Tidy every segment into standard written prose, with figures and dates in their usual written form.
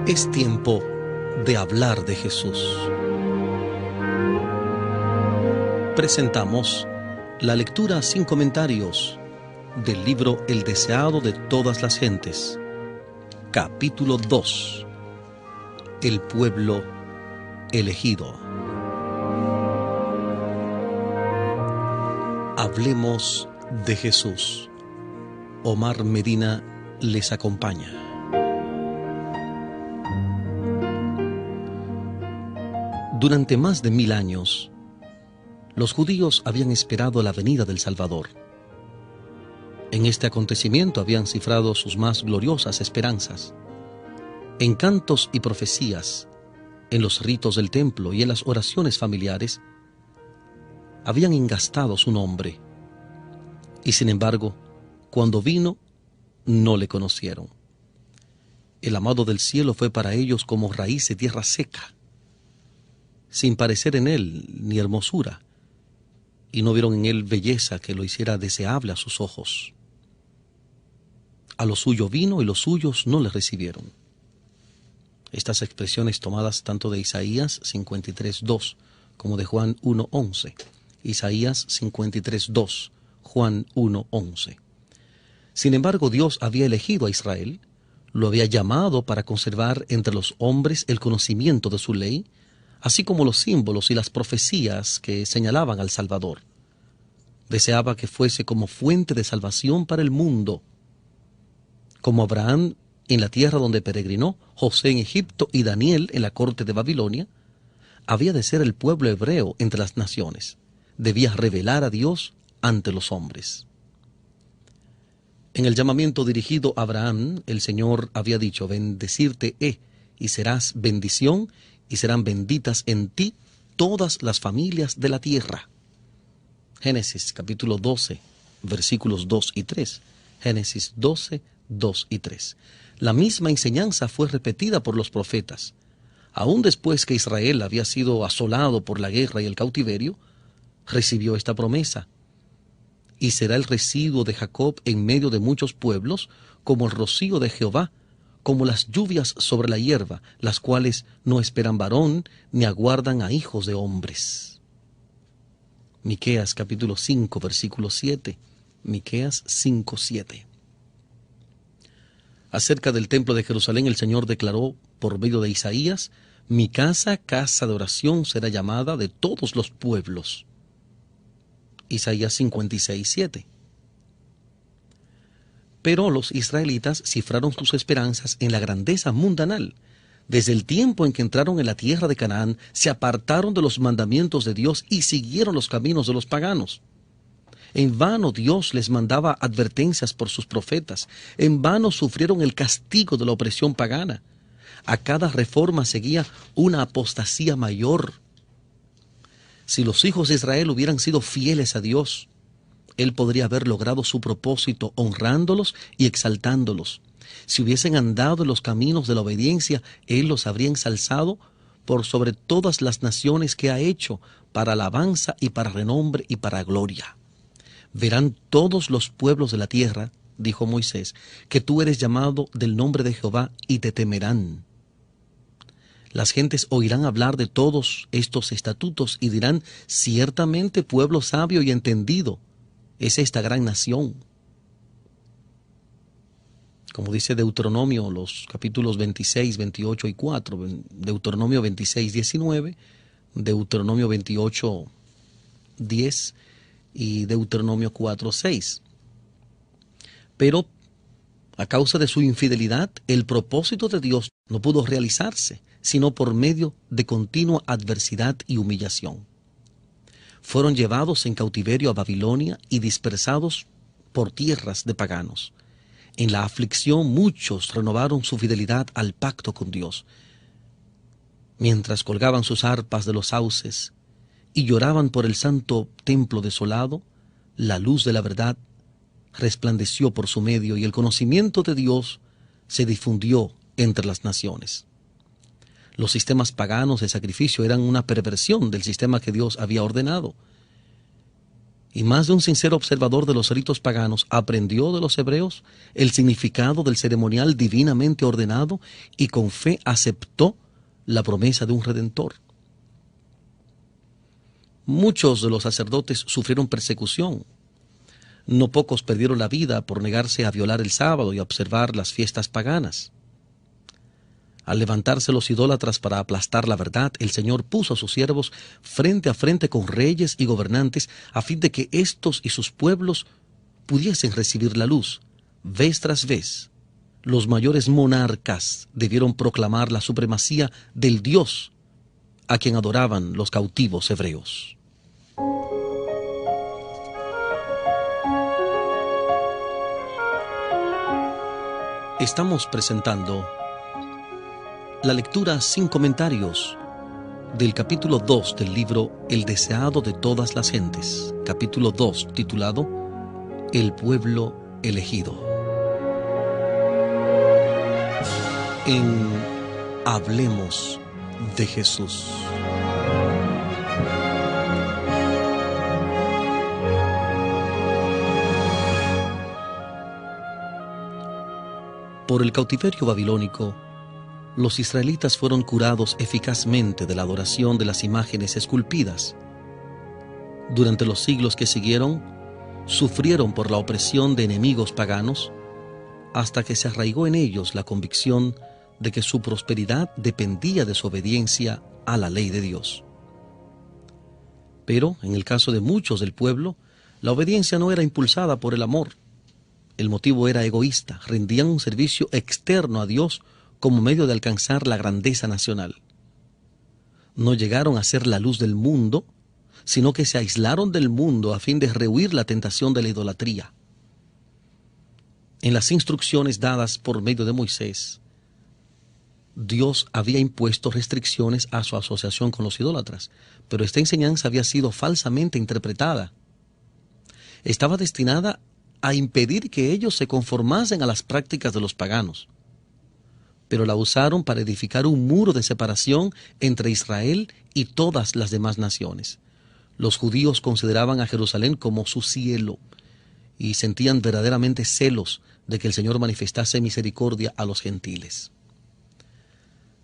Es tiempo de hablar de Jesús. Presentamos la lectura sin comentarios del libro El deseado de todas las gentes, capítulo 2, El pueblo elegido. Hablemos de Jesús. Omar Medina les acompaña. Durante más de 1000 años, los judíos habían esperado la venida del Salvador. En este acontecimiento habían cifrado sus más gloriosas esperanzas. En cantos y profecías, en los ritos del templo y en las oraciones familiares, habían engastado su nombre. Y sin embargo, cuando vino, no le conocieron. El amado del cielo fue para ellos como raíz de tierra seca, sin parecer en él ni hermosura, y no vieron en él belleza que lo hiciera deseable a sus ojos. A lo suyo vino y los suyos no le recibieron. Estas expresiones tomadas tanto de Isaías 53:2 como de Juan 1:11. Isaías 53:2, Juan 1:11. Sin embargo, Dios había elegido a Israel, lo había llamado para conservar entre los hombres el conocimiento de su ley, así como los símbolos y las profecías que señalaban al Salvador. Deseaba que fuese como fuente de salvación para el mundo. Como Abraham en la tierra donde peregrinó, José en Egipto y Daniel en la corte de Babilonia, había de ser el pueblo hebreo entre las naciones. Debía revelar a Dios ante los hombres. En el llamamiento dirigido a Abraham, el Señor había dicho: bendecirte he, y serás bendición, y serán benditas en ti todas las familias de la tierra. Génesis capítulo 12, versículos 2 y 3. Génesis 12, 2 y 3. La misma enseñanza fue repetida por los profetas. Aún después que Israel había sido asolado por la guerra y el cautiverio, recibió esta promesa: y será el residuo de Jacob en medio de muchos pueblos, como el rocío de Jehová, como las lluvias sobre la hierba, las cuales no esperan varón, ni aguardan a hijos de hombres. Miqueas capítulo 5, versículo 7. Miqueas 5, 7. Acerca del templo de Jerusalén, el Señor declaró por medio de Isaías: mi casa, casa de oración, será llamada de todos los pueblos. Isaías 56, 7. Pero los israelitas cifraron sus esperanzas en la grandeza mundanal. Desde el tiempo en que entraron en la tierra de Canaán, se apartaron de los mandamientos de Dios y siguieron los caminos de los paganos. En vano Dios les mandaba advertencias por sus profetas. En vano sufrieron el castigo de la opresión pagana. A cada reforma seguía una apostasía mayor. Si los hijos de Israel hubieran sido fieles a Dios, Él podría haber logrado su propósito honrándolos y exaltándolos. Si hubiesen andado en los caminos de la obediencia, Él los habría ensalzado por sobre todas las naciones que ha hecho, para alabanza y para renombre y para gloria. Verán todos los pueblos de la tierra, dijo Moisés, que tú eres llamado del nombre de Jehová y te temerán. Las gentes oirán hablar de todos estos estatutos y dirán: ciertamente pueblo sabio y entendido es esta gran nación. Como dice Deuteronomio, los capítulos 26, 28 y 4, Deuteronomio 26, 19, Deuteronomio 28, 10 y Deuteronomio 4, 6. Pero a causa de su infidelidad, el propósito de Dios no pudo realizarse, sino por medio de continua adversidad y humillación. Fueron llevados en cautiverio a Babilonia y dispersados por tierras de paganos. En la aflicción muchos renovaron su fidelidad al pacto con Dios. Mientras colgaban sus arpas de los sauces y lloraban por el santo templo desolado, la luz de la verdad resplandeció por su medio y el conocimiento de Dios se difundió entre las naciones. Los sistemas paganos de sacrificio eran una perversión del sistema que Dios había ordenado. Y más de un sincero observador de los ritos paganos aprendió de los hebreos el significado del ceremonial divinamente ordenado y con fe aceptó la promesa de un redentor. Muchos de los sacerdotes sufrieron persecución. No pocos perdieron la vida por negarse a violar el sábado y a observar las fiestas paganas. Al levantarse los idólatras para aplastar la verdad, el Señor puso a sus siervos frente a frente con reyes y gobernantes a fin de que éstos y sus pueblos pudiesen recibir la luz. Vez tras vez, los mayores monarcas debieron proclamar la supremacía del Dios a quien adoraban los cautivos hebreos. Estamos presentando la lectura sin comentarios del capítulo 2 del libro El deseado de todas las gentes, capítulo 2, titulado El pueblo elegido. En Hablemos de Jesús. Por el cautiverio babilónico, los israelitas fueron curados eficazmente de la adoración de las imágenes esculpidas. Durante los siglos que siguieron, sufrieron por la opresión de enemigos paganos, hasta que se arraigó en ellos la convicción de que su prosperidad dependía de su obediencia a la ley de Dios. Pero, en el caso de muchos del pueblo, la obediencia no era impulsada por el amor. El motivo era egoísta, rendían un servicio externo a Dios como medio de alcanzar la grandeza nacional. No llegaron a ser la luz del mundo, sino que se aislaron del mundo a fin de rehuir la tentación de la idolatría. En las instrucciones dadas por medio de Moisés, Dios había impuesto restricciones a su asociación con los idólatras, pero esta enseñanza había sido falsamente interpretada. Estaba destinada a impedir que ellos se conformasen a las prácticas de los paganos, pero la usaron para edificar un muro de separación entre Israel y todas las demás naciones. Los judíos consideraban a Jerusalén como su cielo y sentían verdaderamente celos de que el Señor manifestase misericordia a los gentiles.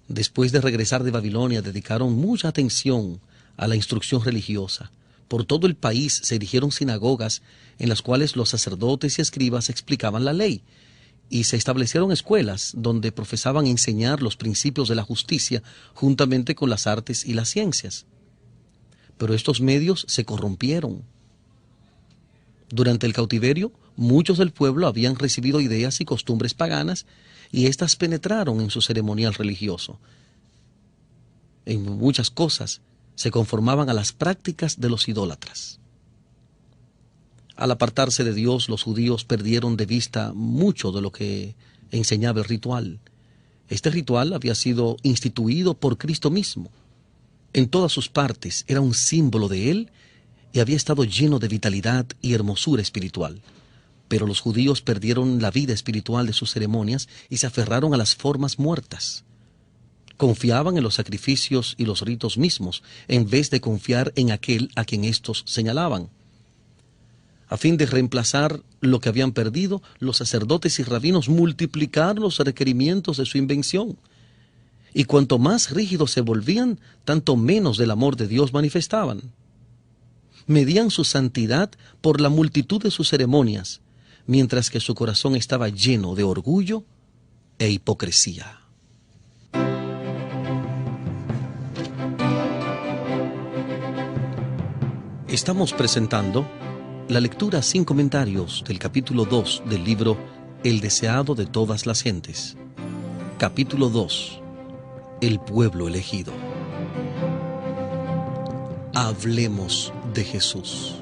Después de regresar de Babilonia, dedicaron mucha atención a la instrucción religiosa. Por todo el país se erigieron sinagogas en las cuales los sacerdotes y escribas explicaban la ley, y se establecieron escuelas donde profesaban enseñar los principios de la justicia juntamente con las artes y las ciencias. Pero estos medios se corrompieron. Durante el cautiverio, muchos del pueblo habían recibido ideas y costumbres paganas y éstas penetraron en su ceremonial religioso. En muchas cosas se conformaban a las prácticas de los idólatras. Al apartarse de Dios, los judíos perdieron de vista mucho de lo que enseñaba el ritual. Este ritual había sido instituido por Cristo mismo. En todas sus partes era un símbolo de Él y había estado lleno de vitalidad y hermosura espiritual. Pero los judíos perdieron la vida espiritual de sus ceremonias y se aferraron a las formas muertas. Confiaban en los sacrificios y los ritos mismos, en vez de confiar en aquel a quien éstos señalaban. A fin de reemplazar lo que habían perdido, los sacerdotes y rabinos multiplicaron los requerimientos de su invención. Y cuanto más rígidos se volvían, tanto menos del amor de Dios manifestaban. Medían su santidad por la multitud de sus ceremonias, mientras que su corazón estaba lleno de orgullo e hipocresía. Estamos presentando la lectura sin comentarios del capítulo 2 del libro El deseado de todas las gentes. Capítulo 2. El pueblo elegido. Hablemos de Jesús.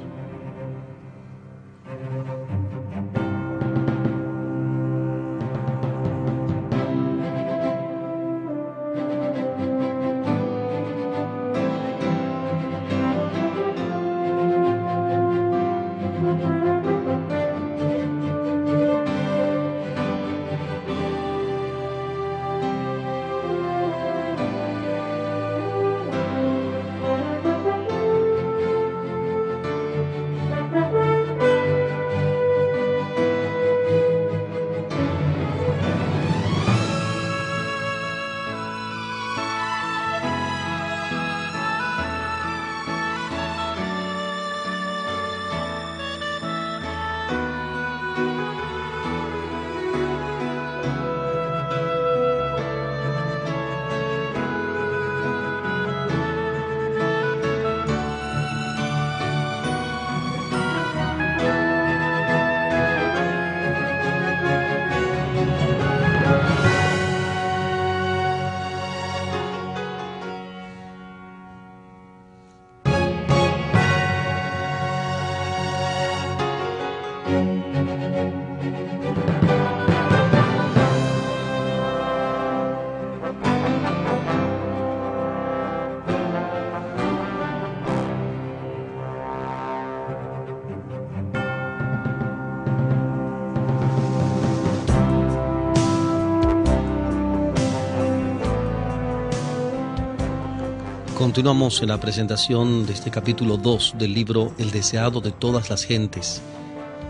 Continuamos en la presentación de este capítulo 2 del libro El deseado de todas las gentes.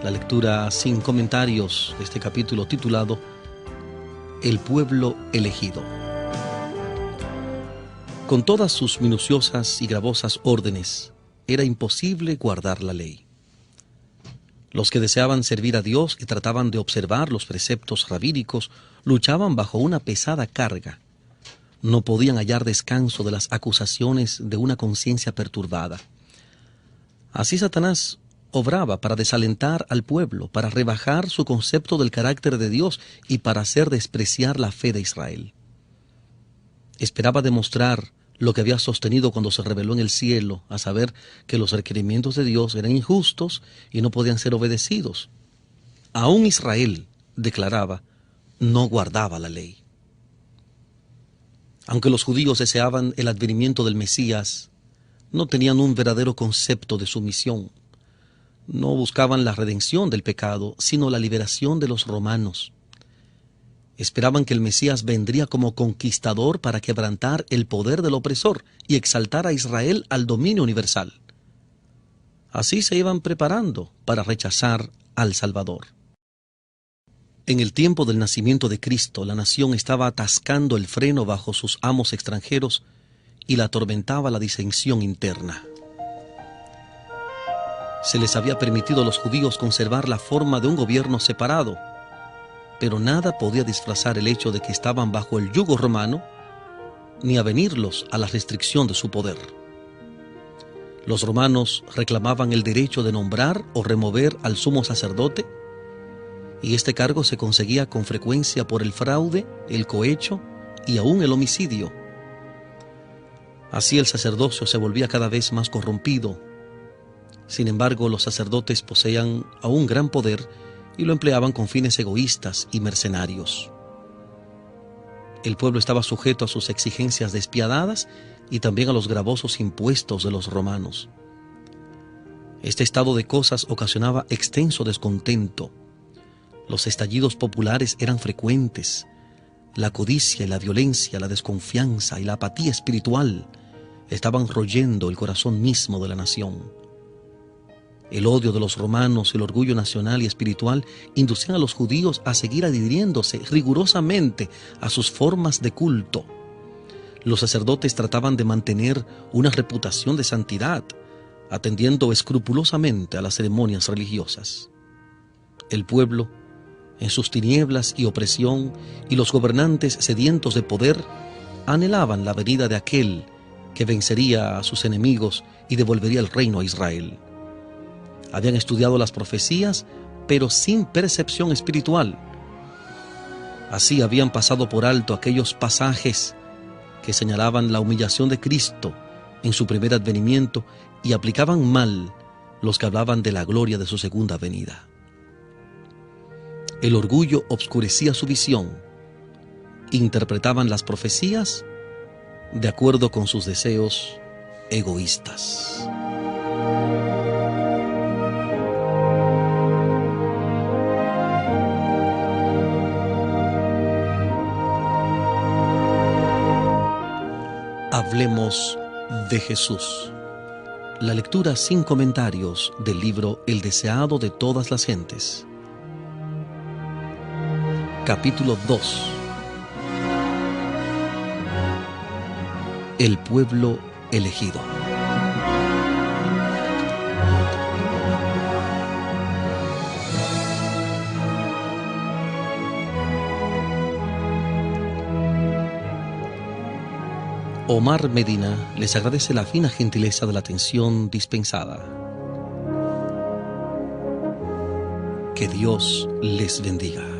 La lectura sin comentarios de este capítulo titulado El pueblo elegido. Con todas sus minuciosas y gravosas órdenes, era imposible guardar la ley. Los que deseaban servir a Dios y trataban de observar los preceptos rabínicos luchaban bajo una pesada carga. No podían hallar descanso de las acusaciones de una conciencia perturbada. Así Satanás obraba para desalentar al pueblo, para rebajar su concepto del carácter de Dios y para hacer despreciar la fe de Israel. Esperaba demostrar lo que había sostenido cuando se reveló en el cielo, a saber que los requerimientos de Dios eran injustos y no podían ser obedecidos. Aún Israel, declaraba, no guardaba la ley. Aunque los judíos deseaban el advenimiento del Mesías, no tenían un verdadero concepto de su misión. No buscaban la redención del pecado, sino la liberación de los romanos. Esperaban que el Mesías vendría como conquistador para quebrantar el poder del opresor y exaltar a Israel al dominio universal. Así se iban preparando para rechazar al Salvador. En el tiempo del nacimiento de Cristo, la nación estaba atascando el freno bajo sus amos extranjeros y la atormentaba la disensión interna. Se les había permitido a los judíos conservar la forma de un gobierno separado, pero nada podía disfrazar el hecho de que estaban bajo el yugo romano, ni avenirlos a la restricción de su poder. Los romanos reclamaban el derecho de nombrar o remover al sumo sacerdote, y este cargo se conseguía con frecuencia por el fraude, el cohecho y aún el homicidio. Así el sacerdocio se volvía cada vez más corrompido. Sin embargo, los sacerdotes poseían aún gran poder y lo empleaban con fines egoístas y mercenarios. El pueblo estaba sujeto a sus exigencias despiadadas y también a los gravosos impuestos de los romanos. Este estado de cosas ocasionaba extenso descontento. Los estallidos populares eran frecuentes. La codicia y la violencia, la desconfianza y la apatía espiritual estaban royendo el corazón mismo de la nación. El odio de los romanos y el orgullo nacional y espiritual inducían a los judíos a seguir adhiriéndose rigurosamente a sus formas de culto. Los sacerdotes trataban de mantener una reputación de santidad, atendiendo escrupulosamente a las ceremonias religiosas. El pueblo, en sus tinieblas y opresión, y los gobernantes sedientos de poder, anhelaban la venida de aquel que vencería a sus enemigos y devolvería el reino a Israel. Habían estudiado las profecías, pero sin percepción espiritual. Así habían pasado por alto aquellos pasajes que señalaban la humillación de Cristo en su primer advenimiento y aplicaban mal los que hablaban de la gloria de su segunda venida. El orgullo obscurecía su visión. Interpretaban las profecías de acuerdo con sus deseos egoístas. Hablemos de Jesús. La lectura sin comentarios del libro El deseado de todas las gentes. Capítulo 2. El pueblo elegido. Omar Medina les agradece la fina gentileza de la atención dispensada. Que Dios les bendiga.